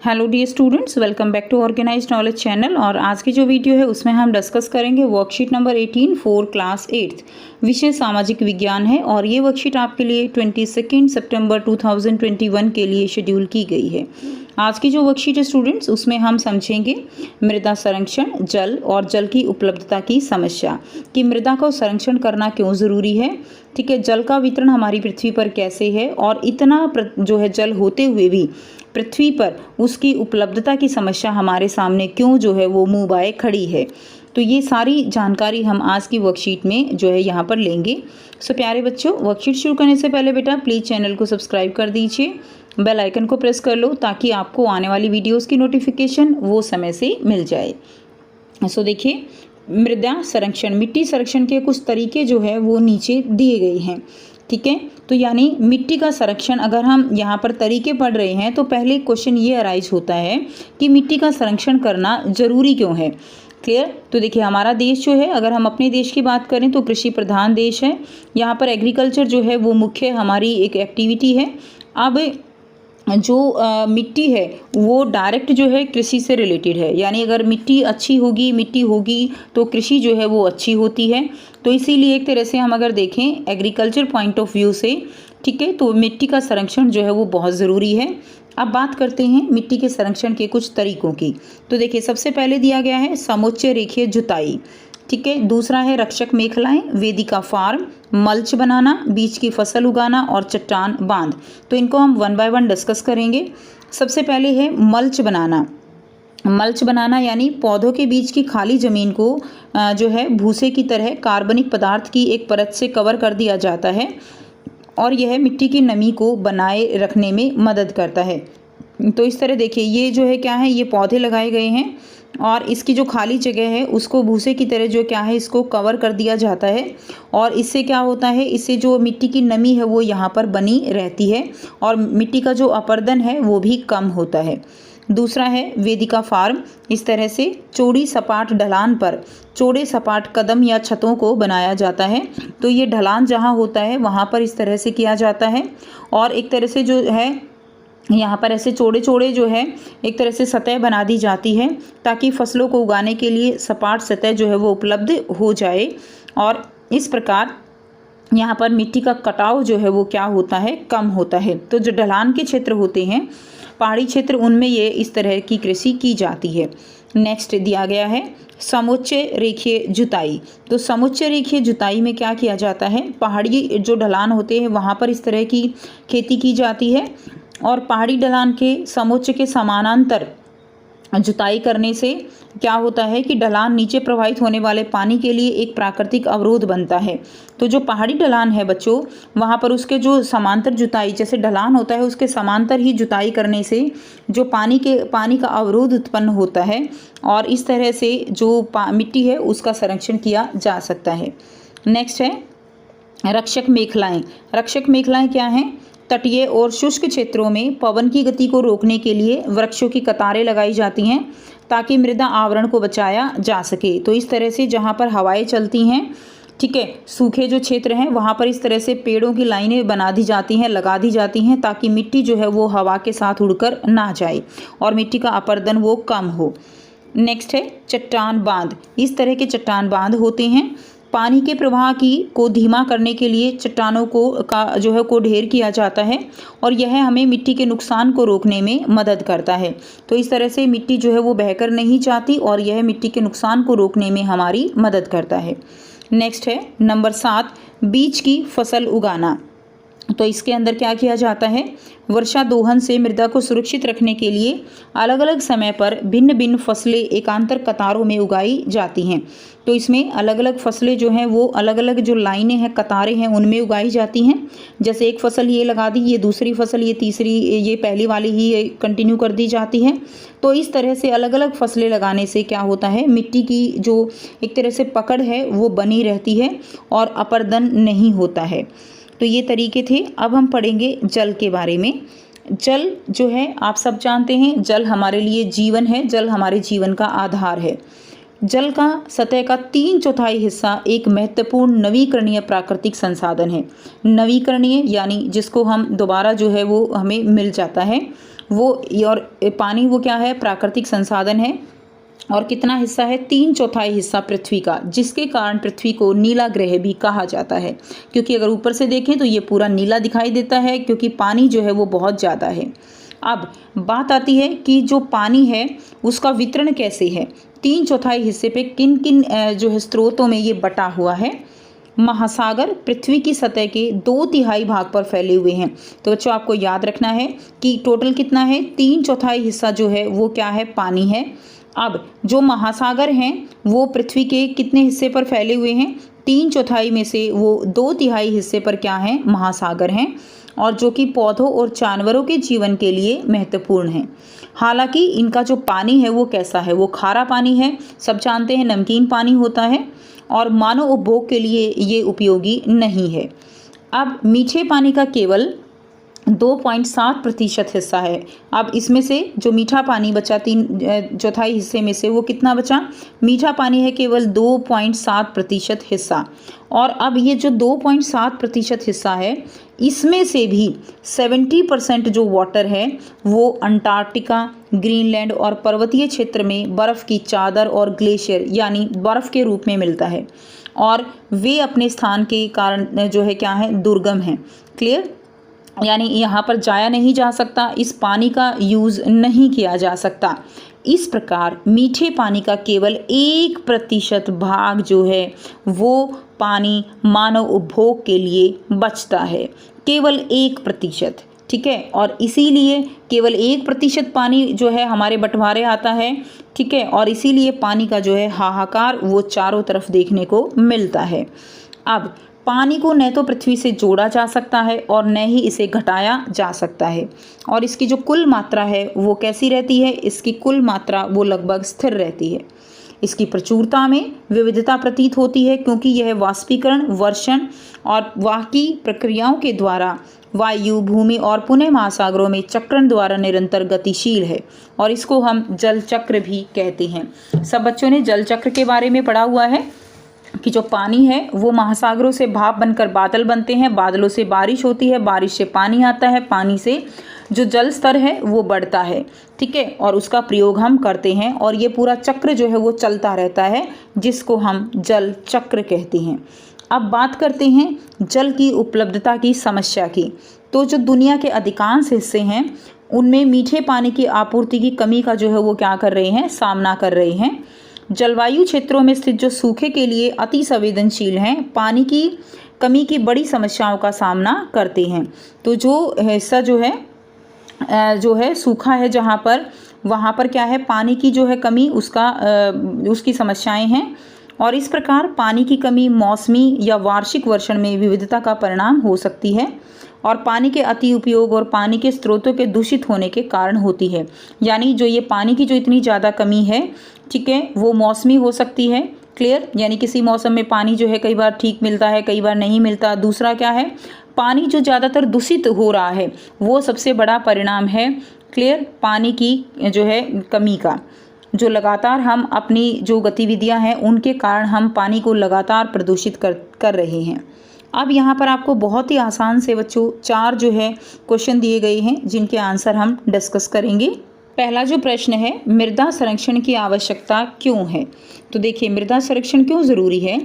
Hello dear students, welcome back to organised knowledge channel. और आज की जो वीडियो है उसमें हम डिस्कस करेंगे worksheet number 18 for class 8th, विषय सामाजिक विज्ञान है। और ये वर्कशीट आपके लिए 22 सितंबर 2021 के लिए शेड्यूल की गई है। आज की जो वर्कशीट है स्टूडेंट्स, उसमें हम समझेंगे मृदा संरक्षण, जल और जल की उपलब्धता की समस्या, कि मृदा का संरक्षण करना क्यों ज़रूरी है। ठीक है, जल का वितरण हमारी पृथ्वी पर कैसे है और इतना जो है जल होते हुए भी पृथ्वी पर उसकी उपलब्धता की समस्या हमारे सामने क्यों जो है वो मुँह बाए खड़ी है। तो ये सारी जानकारी हम आज की वर्कशीट में जो है यहाँ पर लेंगे। सो प्यारे बच्चों, वर्कशीट शुरू करने से पहले बेटा प्लीज़ चैनल को सब्सक्राइब कर दीजिए, बेल आइकन को प्रेस कर लो ताकि आपको आने वाली वीडियोस की नोटिफिकेशन वो समय से मिल जाए। सो देखिए, मृदा संरक्षण, मिट्टी संरक्षण के कुछ तरीके जो है वो नीचे दिए गए हैं। ठीक है, तो यानी मिट्टी का संरक्षण अगर हम यहाँ पर तरीके पढ़ रहे हैं तो पहले क्वेश्चन ये अराइज होता है कि मिट्टी का संरक्षण करना ज़रूरी क्यों है। क्लियर। तो देखिए, हमारा देश जो है, अगर हम अपने देश की बात करें तो कृषि प्रधान देश है। यहाँ पर एग्रीकल्चर जो है वो मुख्य हमारी एक एक्टिविटी है। अब जो मिट्टी है वो डायरेक्ट जो है कृषि से रिलेटेड है, यानी अगर मिट्टी अच्छी होगी, मिट्टी होगी तो कृषि जो है वो अच्छी होती है। तो इसीलिए एक तरह से हम अगर देखें एग्रीकल्चर पॉइंट ऑफ व्यू से, ठीक है, तो मिट्टी का संरक्षण जो है वो बहुत ज़रूरी है। अब बात करते हैं मिट्टी के संरक्षण के कुछ तरीकों की। तो देखिए, सबसे पहले दिया गया है समोच्च रेखीय जुताई। ठीक है, दूसरा है रक्षक मेखलाएं, वेदिका फार्म, मल्च बनाना, बीज की फसल उगाना और चट्टान बांध। तो इनको हम वन बाय वन डिस्कस करेंगे। सबसे पहले है मल्च बनाना। मल्च बनाना यानी पौधों के बीच की खाली ज़मीन को जो है भूसे की तरह कार्बनिक पदार्थ की एक परत से कवर कर दिया जाता है और यह मिट्टी की नमी को बनाए रखने में मदद करता है। तो इस तरह देखिए, ये जो है क्या है, ये पौधे लगाए गए हैं और इसकी जो खाली जगह है उसको भूसे की तरह जो क्या है इसको कवर कर दिया जाता है। और इससे क्या होता है, इससे जो मिट्टी की नमी है वो यहाँ पर बनी रहती है और मिट्टी का जो अपरदन है वो भी कम होता है। दूसरा है वेदिका फार्म। इस तरह से चौड़ी सपाट ढलान पर चौड़े सपाट कदम या छतों को बनाया जाता है। तो ये ढलान जहाँ होता है वहाँ पर इस तरह से किया जाता है और एक तरह से जो है यहाँ पर ऐसे चौड़े चौड़े जो है एक तरह से सतह बना दी जाती है ताकि फसलों को उगाने के लिए सपाट सतह जो है वो उपलब्ध हो जाए। और इस प्रकार यहाँ पर मिट्टी का कटाव जो है वो क्या होता है, कम होता है। तो जो ढलान के क्षेत्र होते हैं, पहाड़ी क्षेत्र, उनमें ये इस तरह की कृषि की जाती है। नेक्स्ट दिया गया है समोच्च रेखीय जुताई। तो समोच्च रेखीय जुताई में क्या किया जाता है, पहाड़ी जो ढलान होते हैं वहाँ पर इस तरह की खेती की जाती है और पहाड़ी ढलान के समोच्च के समानांतर जुताई करने से क्या होता है कि ढलान नीचे प्रवाहित होने वाले पानी के लिए एक प्राकृतिक अवरोध बनता है। तो जो पहाड़ी ढलान है बच्चों, वहाँ पर उसके जो समांतर जुताई, जैसे ढलान होता है उसके समांतर ही जुताई करने से जो पानी का अवरोध उत्पन्न होता है और इस तरह से जो मिट्टी है उसका संरक्षण किया जा सकता है। नेक्स्ट है रक्षक मेखलाएं। रक्षक मेखलाएं क्या हैं, तटीय और शुष्क क्षेत्रों में पवन की गति को रोकने के लिए वृक्षों की कतारें लगाई जाती हैं ताकि मृदा आवरण को बचाया जा सके। तो इस तरह से जहाँ पर हवाएं चलती हैं, ठीक है, सूखे जो क्षेत्र हैं वहाँ पर इस तरह से पेड़ों की लाइनें बना दी जाती हैं, लगा दी जाती हैं ताकि मिट्टी जो है वो हवा के साथ उड़कर ना जाए और मिट्टी का अपरदन वो कम हो। नेक्स्ट है चट्टान बांध। इस तरह के चट्टान बांध होते हैं, पानी के प्रवाह को धीमा करने के लिए चट्टानों को ढेर किया जाता है और यह हमें मिट्टी के नुकसान को रोकने में मदद करता है। तो इस तरह से मिट्टी जो है वो बहकर नहीं जाती और यह मिट्टी के नुकसान को रोकने में हमारी मदद करता है। नेक्स्ट है नंबर 7, बीज की फसल उगाना। तो इसके अंदर क्या किया जाता है, वर्षा दोहन से मृदा को सुरक्षित रखने के लिए अलग अलग समय पर भिन्न भिन्न फसलें एकांतर कतारों में उगाई जाती हैं। तो इसमें अलग अलग फसलें जो हैं वो अलग अलग जो लाइनें हैं, कतारें हैं, उनमें उगाई जाती हैं। जैसे एक फसल ये लगा दी, ये दूसरी फसल, ये तीसरी, ये पहली वाली ही कंटिन्यू कर दी जाती है। तो इस तरह से अलग अलग फसलें लगाने से क्या होता है, मिट्टी की जो एक तरह से पकड़ है वो बनी रहती है और अपरदन नहीं होता है। तो ये तरीके थे। अब हम पढ़ेंगे जल के बारे में। जल जो है आप सब जानते हैं, जल हमारे लिए जीवन है, जल हमारे जीवन का आधार है। जल का सतह का 3/4 हिस्सा एक महत्वपूर्ण नवीकरणीय प्राकृतिक संसाधन है। नवीकरणीय यानी जिसको हम दोबारा जो है वो हमें मिल जाता है वो, और पानी वो क्या है, प्राकृतिक संसाधन है। और कितना हिस्सा है, 3/4 हिस्सा पृथ्वी का, जिसके कारण पृथ्वी को नीला ग्रह भी कहा जाता है, क्योंकि अगर ऊपर से देखें तो ये पूरा नीला दिखाई देता है, क्योंकि पानी जो है वो बहुत ज़्यादा है। अब बात आती है कि जो पानी है उसका वितरण कैसे है, 3/4 हिस्से पे किन किन जो है स्रोतों में ये बटा हुआ है। महासागर पृथ्वी की सतह के 2/3 भाग पर फैले हुए हैं। तो बच्चों आपको याद रखना है कि टोटल कितना है, 3/4 हिस्सा जो है वो क्या है, पानी है। अब जो महासागर हैं वो पृथ्वी के कितने हिस्से पर फैले हुए हैं, 3/4 में से वो 2/3 हिस्से पर क्या हैं, महासागर हैं, और जो कि पौधों और जानवरों के जीवन के लिए महत्वपूर्ण हैं। हालांकि इनका जो पानी है वो कैसा है, वो खारा पानी है, सब जानते हैं, नमकीन पानी होता है, और मानव उपभोग के लिए ये उपयोगी नहीं है। अब मीठे पानी का केवल 2.7% हिस्सा है। अब इसमें से जो मीठा पानी बचा 3/4 हिस्से में से वो कितना बचा, मीठा पानी है केवल 2.7% हिस्सा। और अब ये जो 2.7% हिस्सा है, इसमें से भी 70% जो वाटर है वो अंटार्कटिका, ग्रीनलैंड और पर्वतीय क्षेत्र में बर्फ़ की चादर और ग्लेशियर यानी बर्फ़ के रूप में मिलता है, और वे अपने स्थान के कारण जो है क्या है, दुर्गम हैं। क्लियर, यानी यहाँ पर जाया नहीं जा सकता, इस पानी का यूज़ नहीं किया जा सकता। इस प्रकार मीठे पानी का केवल 1% भाग जो है वो पानी मानव उपभोग के लिए बचता है, केवल 1%। ठीक है, और इसीलिए केवल 1% पानी जो है हमारे बंटवारे आता है। ठीक है, और इसीलिए पानी का जो है हाहाकार वो चारों तरफ देखने को मिलता है। अब पानी को न तो पृथ्वी से जोड़ा जा सकता है और न ही इसे घटाया जा सकता है, और इसकी जो कुल मात्रा है वो कैसी रहती है, इसकी कुल मात्रा वो लगभग स्थिर रहती है। इसकी प्रचुरता में विविधता प्रतीत होती है, क्योंकि यह वाष्पीकरण, वर्षण और बाकी प्रक्रियाओं के द्वारा वायु, भूमि और पुनः महासागरों में चक्रण द्वारा निरंतर गतिशील है, और इसको हम जल चक्र भी कहते हैं। सब बच्चों ने जल चक्र के बारे में पढ़ा हुआ है कि जो पानी है वो महासागरों से भाप बनकर बादल बनते हैं, बादलों से बारिश होती है, बारिश से पानी आता है, पानी से जो जल स्तर है वो बढ़ता है। ठीक है, और उसका प्रयोग हम करते हैं, और ये पूरा चक्र जो है वो चलता रहता है, जिसको हम जल चक्र कहते हैं। अब बात करते हैं जल की उपलब्धता की समस्या की। तो जो दुनिया के अधिकांश हिस्से हैं उनमें मीठे पानी की आपूर्ति की कमी का जो है वो क्या कर रहे हैं, सामना कर रहे हैं। जलवायु क्षेत्रों में स्थित जो सूखे के लिए अति संवेदनशील हैं, पानी की कमी की बड़ी समस्याओं का सामना करते हैं। तो जो हिस्सा जो है सूखा है, जहाँ पर वहाँ पर क्या है, पानी की जो है कमी, उसकी समस्याएं हैं, और इस प्रकार पानी की कमी मौसमी या वार्षिक वर्षण में विविधता का परिणाम हो सकती है, और पानी के अति उपयोग और पानी के स्रोतों के दूषित होने के कारण होती है। यानी जो ये पानी की जो इतनी ज़्यादा कमी है, ठीक है, वो मौसमी हो सकती है। क्लियर, यानी किसी मौसम में पानी जो है कई बार ठीक मिलता है, कई बार नहीं मिलता। दूसरा क्या है, पानी जो ज़्यादातर दूषित हो रहा है वो सबसे बड़ा परिणाम है। क्लियर, पानी की जो है कमी का, जो लगातार हम अपनी जो गतिविधियां हैं उनके कारण हम पानी को लगातार प्रदूषित कर रहे हैं। अब यहाँ पर आपको बहुत ही आसान से बच्चों 4 जो है क्वेश्चन दिए गए हैं, जिनके आंसर हम डिस्कस करेंगे। पहला जो प्रश्न है, मृदा संरक्षण की आवश्यकता क्यों है। तो देखिए, मृदा संरक्षण क्यों ज़रूरी है।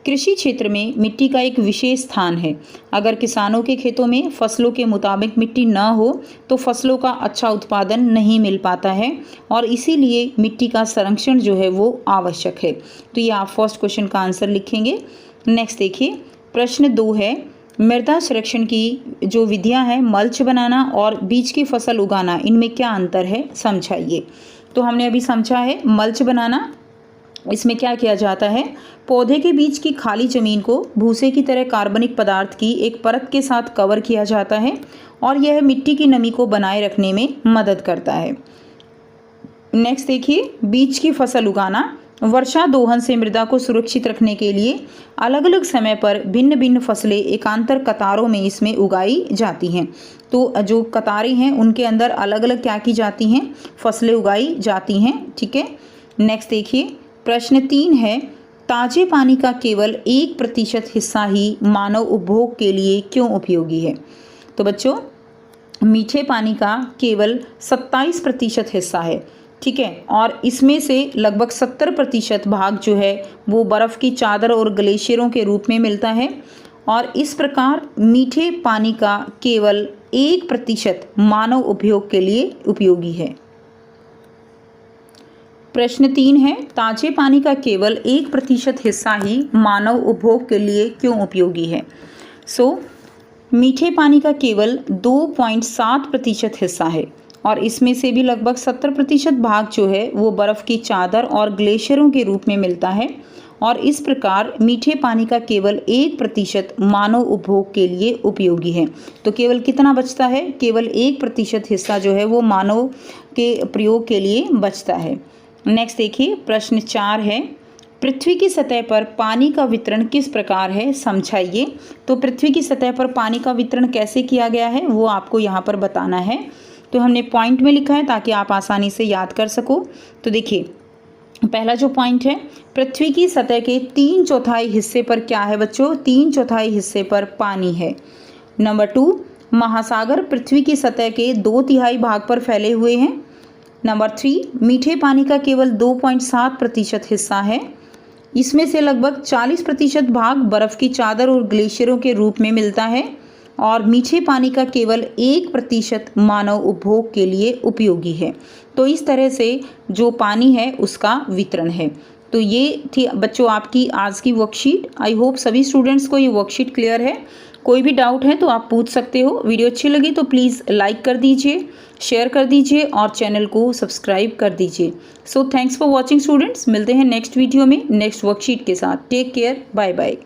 कृषि क्षेत्र में मिट्टी का एक विशेष स्थान है। अगर किसानों के खेतों में फसलों के मुताबिक मिट्टी न हो तो फसलों का अच्छा उत्पादन नहीं मिल पाता है, और इसीलिए मिट्टी का संरक्षण जो है वो आवश्यक है। तो ये आप फर्स्ट क्वेश्चन का आंसर लिखेंगे। नेक्स्ट देखिए, प्रश्न 2 है, मृदा संरक्षण की जो विधियां हैं, मल्च बनाना और बीज की फसल उगाना, इनमें क्या अंतर है, समझाइए। तो हमने अभी समझा है मल्च बनाना। इसमें क्या किया जाता है, पौधे के बीच की खाली जमीन को भूसे की तरह कार्बनिक पदार्थ की एक परत के साथ कवर किया जाता है, और यह मिट्टी की नमी को बनाए रखने में मदद करता है। नेक्स्ट देखिए, बीज की फसल उगाना। वर्षा दोहन से मृदा को सुरक्षित रखने के लिए अलग अलग समय पर भिन्न भिन्न फसलें एकांतर कतारों में इसमें उगाई जाती हैं। तो जो कतारें हैं उनके अंदर अलग अलग क्या की जाती हैं, फसलें उगाई जाती हैं। ठीक है, नेक्स्ट देखिए, प्रश्न 3 है, ताजे पानी का केवल 1% हिस्सा ही मानव उपभोग के लिए क्यों उपयोगी है। तो बच्चों, मीठे पानी का केवल 27% हिस्सा है, ठीक है, और इसमें से लगभग 70% भाग जो है वो बर्फ़ की चादर और ग्लेशियरों के रूप में मिलता है, और इस प्रकार मीठे पानी का केवल 1% मानव उपयोग के लिए उपयोगी है। प्रश्न 3 है, ताज़े पानी का केवल 1% हिस्सा ही मानव उपभोग के लिए क्यों उपयोगी है। मीठे पानी का केवल 2.7% हिस्सा है, और इसमें से भी लगभग 70% भाग जो है वो बर्फ़ की चादर और ग्लेशियरों के रूप में मिलता है, और इस प्रकार मीठे पानी का केवल 1% मानव उपभोग के लिए उपयोगी है। तो केवल कितना बचता है, केवल 1% हिस्सा जो है वो मानव के प्रयोग के लिए बचता है। नेक्स्ट देखिए, प्रश्न 4 है, पृथ्वी की सतह पर पानी का वितरण किस प्रकार है, समझाइए। तो पृथ्वी की सतह पर पानी का वितरण कैसे किया गया है वो आपको यहाँ पर बताना है। तो हमने पॉइंट में लिखा है ताकि आप आसानी से याद कर सको। तो देखिए, पहला जो पॉइंट है, पृथ्वी की सतह के 3/4 हिस्से पर क्या है बच्चों, 3/4 हिस्से पर पानी है। नंबर 2, महासागर पृथ्वी की सतह के 2/3 भाग पर फैले हुए हैं। नंबर 3, मीठे पानी का केवल 2.7% हिस्सा है, इसमें से लगभग 40% भाग बर्फ़ की चादर और ग्लेशियरों के रूप में मिलता है, और मीठे पानी का केवल 1% मानव उपभोग के लिए उपयोगी है। तो इस तरह से जो पानी है उसका वितरण है। तो ये थी बच्चों आपकी आज की वर्कशीट। आई होप सभी स्टूडेंट्स को ये वर्कशीट क्लियर है। कोई भी डाउट है तो आप पूछ सकते हो। वीडियो अच्छी लगी तो प्लीज़ लाइक कर दीजिए, शेयर कर दीजिए और चैनल को सब्सक्राइब कर दीजिए। So thanks for watching students. मिलते हैं नेक्स्ट वीडियो में नेक्स्ट वर्कशीट के साथ। Take care, bye bye.